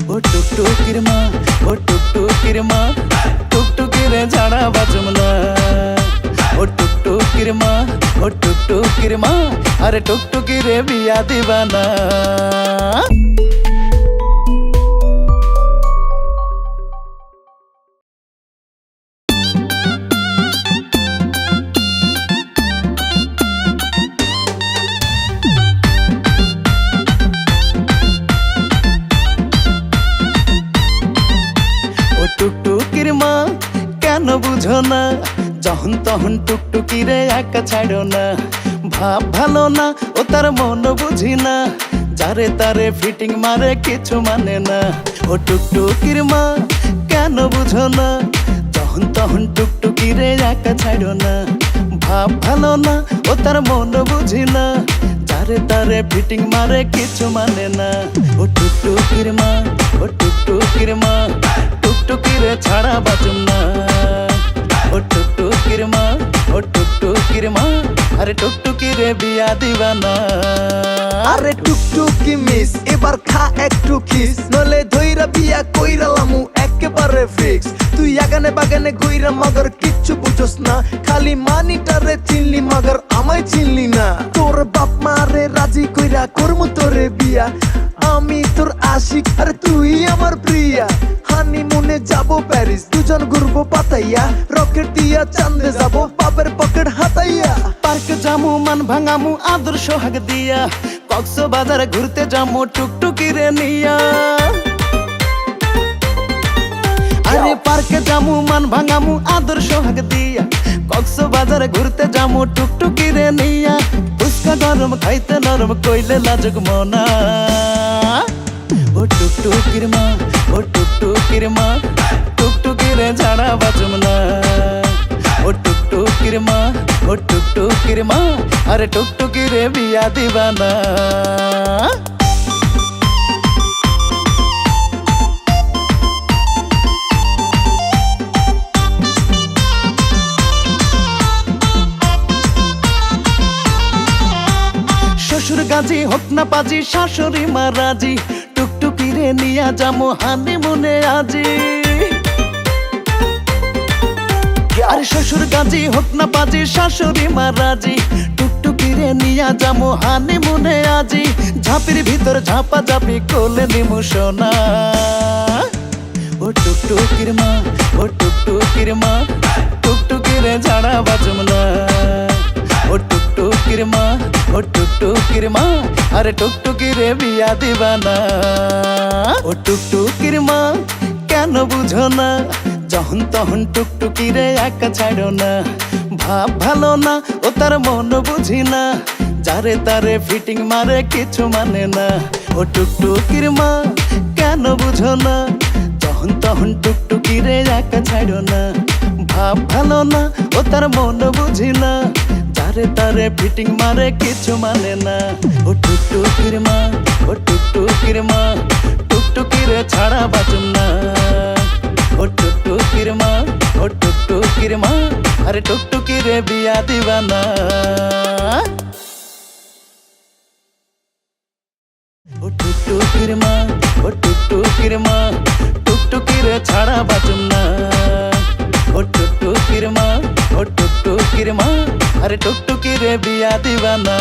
ও টুকটুকির মা, ও টুকটুকির মা, টুকটুকিরে ছাড়া বাঁচুম না। ও টুকটুকির মা, ও টুকটুকির মা, আরে টুকটুকিরে বিয়া দিবা না। ও টুকটুকির মা কেন বুঝো না, যখন তখন টুকটুকিরে একা ছাড়ো না। ভাব ভালো না ও তার মন বুঝি না, যারে তারে ফিটিং মারে কিছু মানে না। ও টুকটুকির মা কেন বুঝো না, যখন তখন টুকটুকিরে একা ছাড়ো না। ভাব ভালো না ও তার মন বুঝি না, যারে তারে ফিটিং মারে কিছু মানে না। ও টুকটুকির মা, ও টুকটুকির মা, টুকটুকিরে ছাড়া বাঁচুম না। ও টুকটুকির মা, ও টুকটুকির মা, আরে টুকটুকিরে বিয়া দিবা না। আরে টুকটুকি মিস এবার খা একটু কিস, নলে ধইরা বিয়া কইরালামু একেবারে ফিক্স। তুই আগানে বাগানে কইরা মগর কিচ্ছু বুঝোস না, খালি মানিটারে চিনলি মগর আমায় চিনলি না। তোর বাপ মারে রাজি কইরা করমু তোরে বিয়া, আমি তোর আশিক আর তুই আমার প্রিয়া। হানিমুনে যাবো প্যারিস, দুজন ঘুরবো পাতাইয়া, রকেট দিয়া চান্দে যাবো বাপের পকেট হাতাইয়া। পার্ক জামু মান ভাঙামু আদর সোহাগ দিয়া, কক্সবাজার ঘুরতে যামু টুকটুকিরে নিয়া। আরে পার্কে জামু মান ভাঙামু আদর সোহাগ দিয়া, কক্সবাজার ঘুরতে যামু টুকটুকিরে নিয়া। ফুচকা গরম খাইতে নরম কইলে লাজুক মনা। ও টুকটুকির মা, ও টুকটুকির মা, টুকটুকিরে ছাড়া বাঁচুম না। ও টুকটুকির মা, ও টুকটুকির মা, আরে টুকটুকিরে বিয়া দিবা না। শ্বশুর গাজি হোক না পাজি, শাশুড়ি মা রাজি, টুকটুকিরে নিয়া যামু হানিমুনে আজি। আরে শ্বশুর গাজি হোক না পাজি, শাশুড়ি মা রাজি, টুকটুকিরে নিয়া যামু হানিমুনে আজি। ঝাঁপির ভিতর ঝাপা ঝাপি কোলে নিমু সোনা। ও টুকটুকির মা, ও টুকটুকির মা, টুকটুকিরে ছাড়া বাঁচুম না। ও টুকটুকির মা, ও টুকটুকির মা, আরে টুকটুকিরে বিয়া দিবা না। ও টুকটুকির মা কেন বুঝো না, যখন তখন টুকটুকিরে একা ছাড়ো না। ভাব ভালো না ও তার মন বুঝি না, যারে তারে ফিটিং মারে কিছু মানে না। ও টুকটুকির মা কেন বুঝো না, যখন তখন টুকটুকিরে একা ছাড়ো না। ভাব ভালো না ও তার মন বুঝি না, যারে তারে ফিটিং মারে কিছু মানে না। ও টুকটুকির মা, ও টুকটুকির মা, টুকটুকিরে ছাড়া বাঁচুম না। ও টুকটুকির মা, ও টুকটুকির মা, আরে টুকটুকিরে বিয়া দিবা না। ও টুকটুকির মা, ও টুকটুকির মা, টুকটুকিরে ছাড়া বাঁচুম না। ও টুকটুকির মা, ও টুকটুকির মা, আরে টুকটুকিরে বিয়া দিবা না।